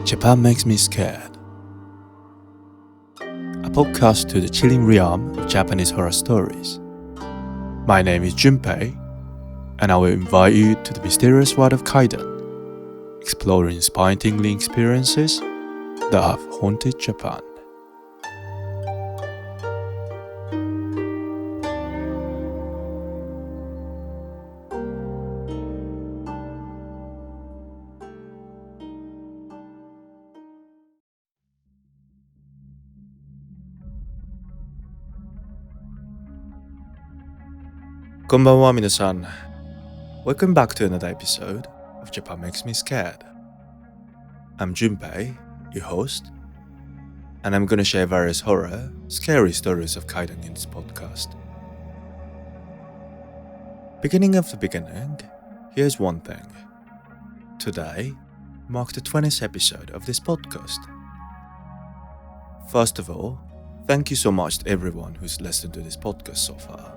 Japan Makes Me Scared, a podcast to the chilling realm of Japanese horror stories. My name is Junpei, and I will invite you to the mysterious world of Kaidan, exploring spine-tingling experiences that have haunted Japan. Konbanwa minasan. Welcome back to another episode of Japan Makes Me Scared. I'm Junpei, your host, and I'm gonna share various horror, scary stories of Kaidan in this podcast. Beginning of the beginning, here's one thing. Today marks the 20th episode of this podcast. First of all, thank you so much to everyone who's listened to this podcast so far.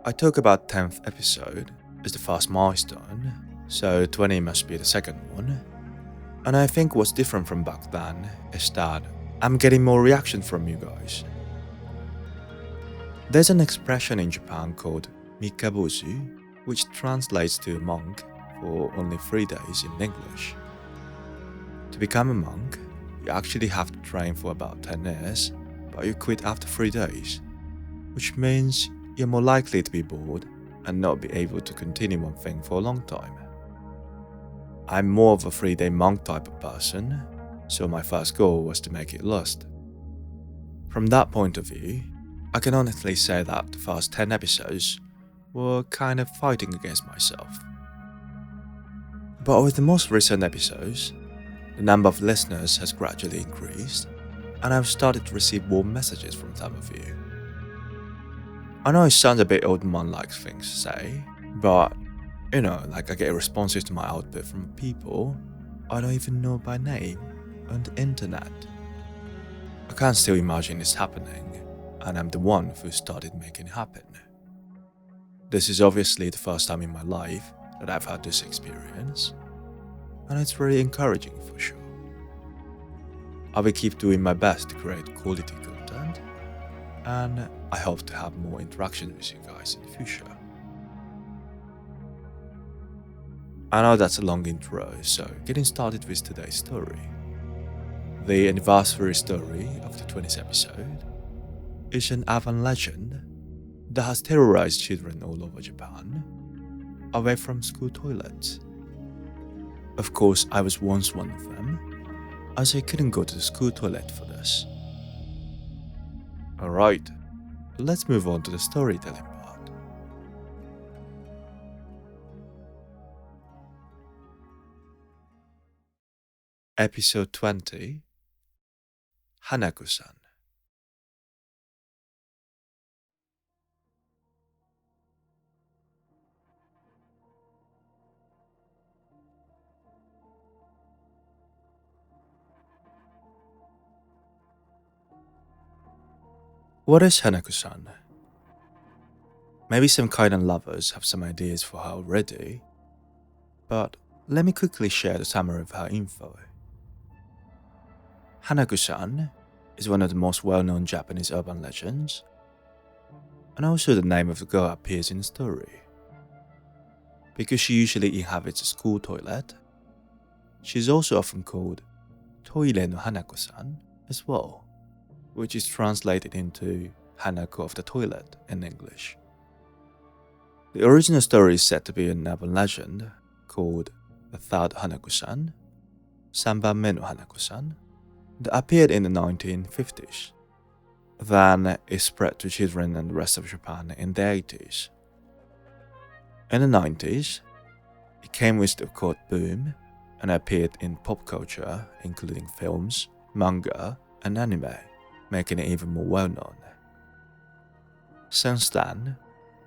I talk about 10th episode as the first milestone, so 20 must be the second one. And I think what's different from back then is that I'm getting more reaction from you guys. There's an expression in Japan called mikabozu, which translates to monk for only 3 days in English. To become a monk, you actually have to train for about 10 years, but you quit after 3 days, which means you're more likely to be bored and not be able to continue one thing for a long time. I'm more of a 3-day monk type of person, so my first goal was to make it last. From that point of view, I can honestly say that the first 10 episodes were kind of fighting against myself. But with the most recent episodes, the number of listeners has gradually increased, and I've started to receive warm messages from some of you. I know it sounds a bit old man-like things to say, but I get responses to my output from people I don't even know by name on the internet. I can't still imagine this happening, and I'm the one who started making it happen. This is obviously the first time in my life that I've had this experience, and it's really encouraging for sure. I will keep doing my best to create quality content, and I hope to have more interaction with you guys in the future. I know that's a long intro, so getting started with today's story. The anniversary story of the 20th episode is an urban legend that has terrorized children all over Japan away from school toilets. Of course, I was once one of them, as I couldn't go to the school toilet for this. Alright, let's move on to the storytelling part. Episode 20, Hanako-San. What is Hanako-San? Maybe some Kaidan lovers have some ideas for her already, but let me quickly share the summary of her info. Hanako-San is one of the most well-known Japanese urban legends, and also the name of the girl appears in the story. Because she usually inhabits a school toilet, she is also often called Toire no Hanako-San as well, which is translated into Hanako of the toilet in English. The original story is said to be an urban legend called the Third Hanako-San, Sanbanme no Hanako-San, that appeared in the 1950s. Then it spread to children and the rest of Japan in the 80s. In the 90s, it came with the occult boom and appeared in pop culture, including films, manga, and anime, making it even more well-known. Since then,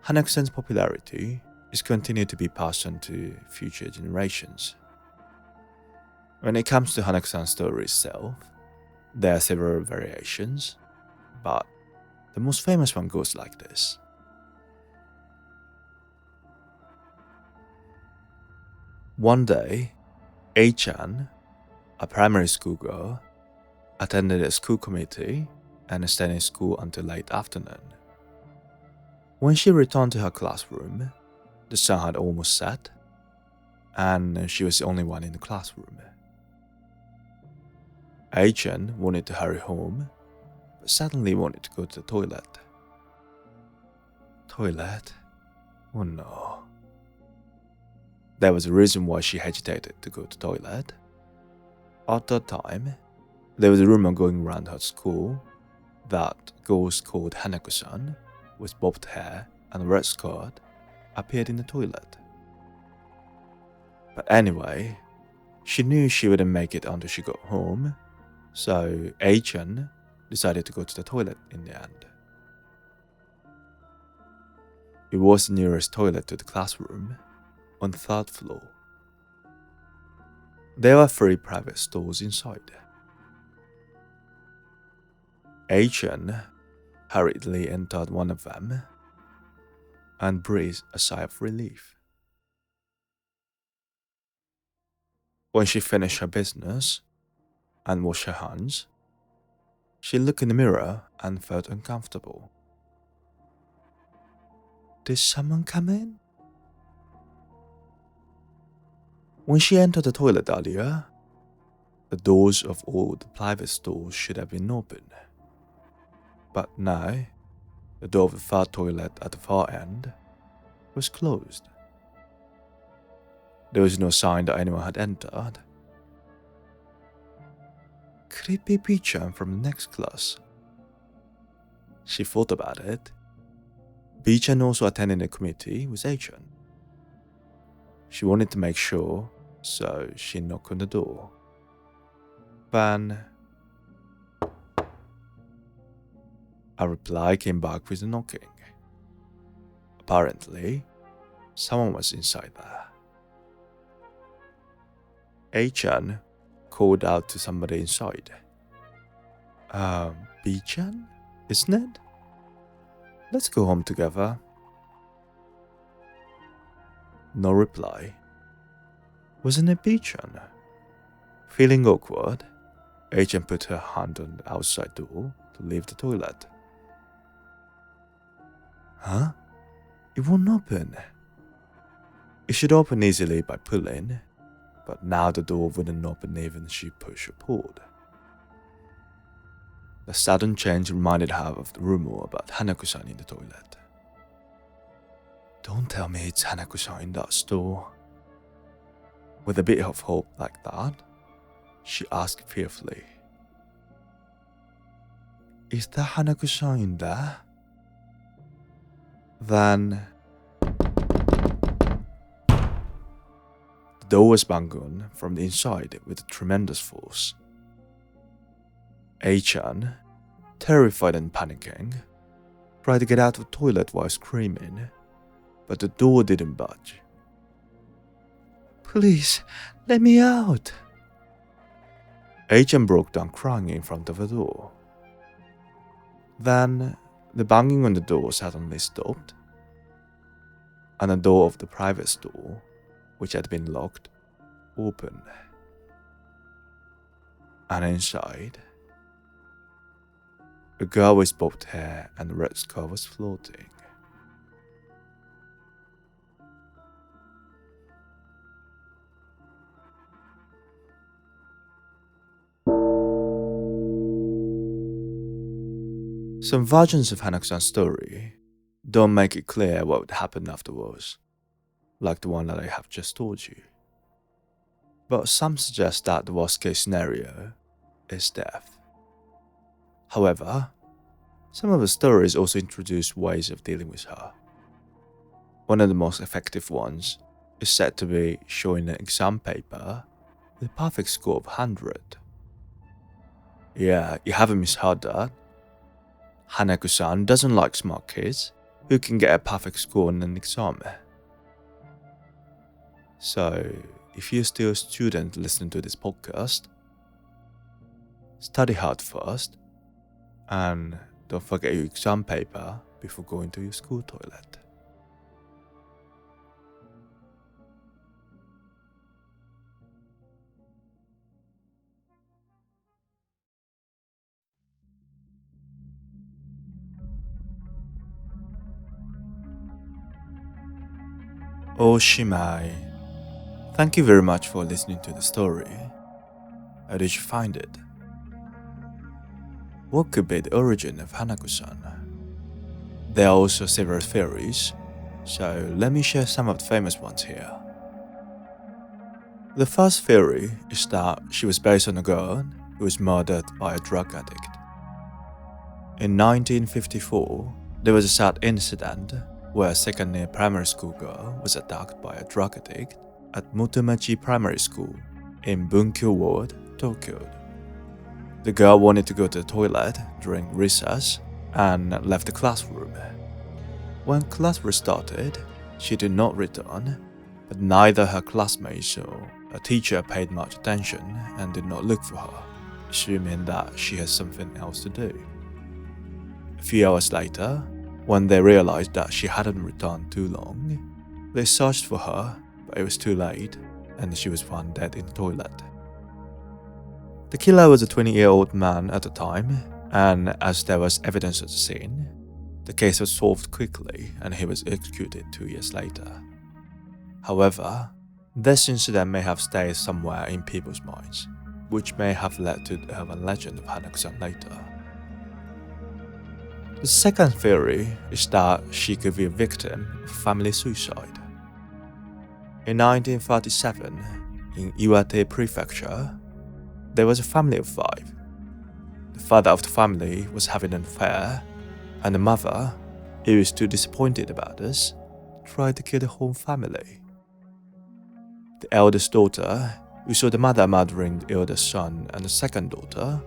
Hanako-San's popularity is continued to be passed on to future generations. When it comes to Hanako-San's story itself, there are several variations, but the most famous one goes like this. One day, A-chan, a primary school girl, attended a school committee and stayed in school until late afternoon. When she returned to her classroom, the sun had almost set, and she was the only one in the classroom. A-chan wanted to hurry home, but suddenly wanted to go to the toilet. Toilet? Oh no. There was a reason why she hesitated to go to the toilet. At that time, there was a rumor going around her school that a ghost called Hanako-San, with bobbed hair and a red skirt, appeared in the toilet. But anyway, she knew she wouldn't make it until she got home, so A-chan decided to go to the toilet in the end. It was the nearest toilet to the classroom, on the third floor. There were 3 private stalls inside. A-chan hurriedly entered one of them and breathed a sigh of relief. When she finished her business and washed her hands, she looked in the mirror and felt uncomfortable. Did someone come in? When she entered the toilet earlier, the doors of all the private stalls should have been open. But now, the door of the third toilet at the far end was closed. There was no sign that anyone had entered. Could it be B-chan from the next class? She thought about it. B-chan also attended the committee with A-chan. She wanted to make sure, so she knocked on the door. Then a reply came back with the knocking. Apparently, someone was inside there. A-chan called out to somebody inside. B-chan, isn't it? Let's go home together. No reply. Wasn't it B-chan? Feeling awkward, A-chan put her hand on the outside door to leave the toilet. Huh? It won't open. It should open easily by pulling, but now the door wouldn't open even if she pushed or pulled. The sudden change reminded her of the rumor about Hanako-san in the toilet. Don't tell me it's Hanako-san in that store. With a bit of hope like that, she asked fearfully. Is there Hanako-san in there? Then the door was banged on from the inside with tremendous force. A-chan, terrified and panicking, tried to get out of the toilet while screaming, but the door didn't budge. Please, let me out! A-chan broke down crying in front of the door. Then the banging on the door suddenly stopped, and the door of the private store, which had been locked, opened. And inside, a girl with bobbed hair and a red scarf was floating. Some versions of Hanako-san's story don't make it clear what would happen afterwards, like the one that I have just told you. But some suggest that the worst case scenario is death. However, some of the stories also introduce ways of dealing with her. One of the most effective ones is said to be showing an exam paper with a perfect score of 100. Yeah, you haven't misheard that. Hanako-san doesn't like smart kids who can get a perfect score on an exam. So, if you're still a student listening to this podcast, study hard first, and don't forget your exam paper before going to your school toilet. Oshimai. Thank you very much for listening to the story. How did you find it? What could be the origin of Hanako-San? There are also several theories, so let me share some of the famous ones here. The first theory is that she was based on a girl who was murdered by a drug addict. In 1954, there was a sad incident where a second-year primary school girl was attacked by a drug addict at Motomachi Primary School in Bunkyo Ward, Tokyo. The girl wanted to go to the toilet during recess and left the classroom. When class restarted, she did not return, but neither her classmates or a teacher paid much attention and did not look for her, assuming that she had something else to do. A few hours later, when they realized that she hadn't returned too long, they searched for her, but it was too late and she was found dead in the toilet. The killer was a 20-year-old man at the time, and as there was evidence at the scene, the case was solved quickly and he was executed 2 years later. However, this incident may have stayed somewhere in people's minds, which may have led to the urban legend of Hanako-San later. The second theory is that she could be a victim of family suicide. In 1937, in Iwate Prefecture, there was a family of 5. The father of the family was having an affair, and the mother, who was too disappointed about this, tried to kill the whole family. The eldest daughter, who saw the mother murdering the eldest son and the second daughter,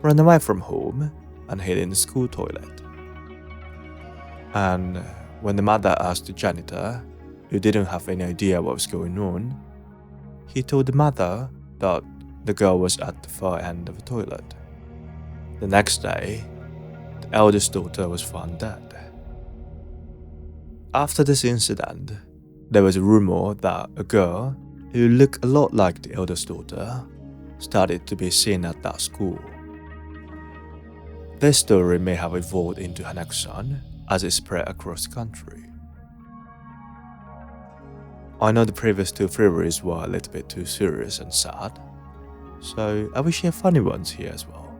ran away from home and hid in the school toilet. And when the mother asked the janitor, who didn't have any idea what was going on, he told the mother that the girl was at the far end of the toilet. The next day, the eldest daughter was found dead. After this incident, there was a rumor that a girl who looked a lot like the eldest daughter started to be seen at that school. This story may have evolved into Hanako-San as it spread across the country. I know the previous 2 theories were a little bit too serious and sad, so I will share funny ones here as well.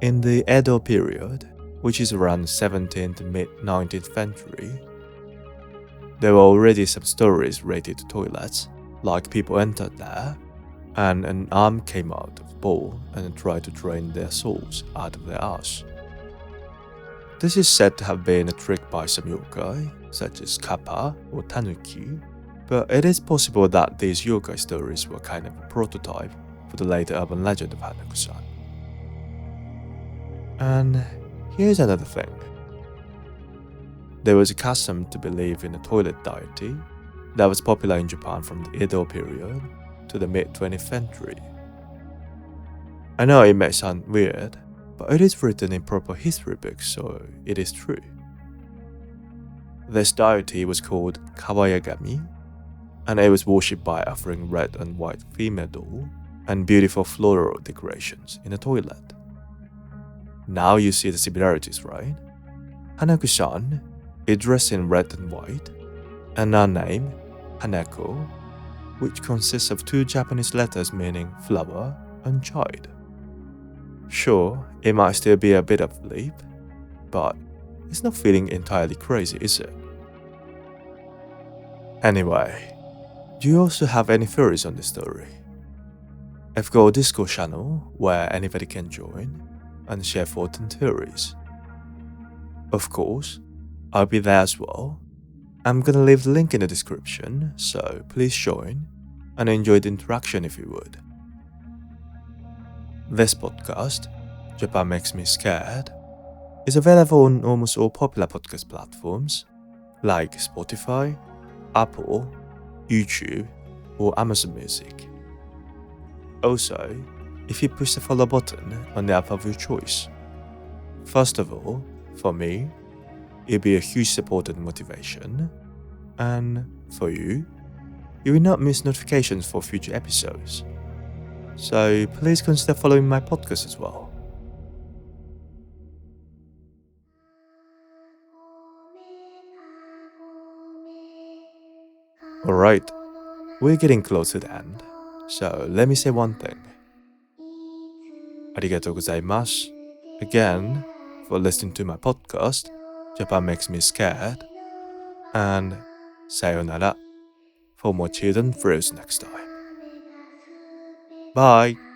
In the Edo period, which is around 17th to mid-19th century, there were already some stories related to toilets, like people entered there, and an arm came out of the bowl and tried to drain their souls out of their ass. This is said to have been a trick by some yokai, such as Kappa or Tanuki, but it is possible that these yokai stories were kind of a prototype for the later urban legend of Hanako-San. And here's another thing. There was a custom to believe in a toilet deity that was popular in Japan from the Edo period to the mid-20th century. I know it may sound weird, but it is written in proper history books, so it is true. This deity was called Kawayagami, and it was worshipped by offering red and white female doll and beautiful floral decorations in a toilet. Now you see the similarities, right? Hanako-san is dressed in red and white, and her name, Hanako, which consists of 2 Japanese letters meaning flower and child. Sure, it might still be a bit of a leap, but it's not feeling entirely crazy, is it? Anyway, do you also have any theories on this story? I've got a Discord channel where anybody can join and share thoughts and theories. Of course, I'll be there as well. I'm gonna leave the link in the description, so please join and enjoy the interaction if you would. This podcast, Japan Makes Me Scared, is available on almost all popular podcast platforms like Spotify, Apple, YouTube, or Amazon Music. Also, if you push the follow button on the app of your choice. First of all, for me, it'll be a huge support and motivation, and for you, you will not miss notifications for future episodes. So please consider following my podcast as well. Alright, we're getting close to the end, so let me say one thing. Arigatou gozaimasu again for listening to my podcast, Japan Makes Me Scared, and sayonara for more children thrills next time. Bye!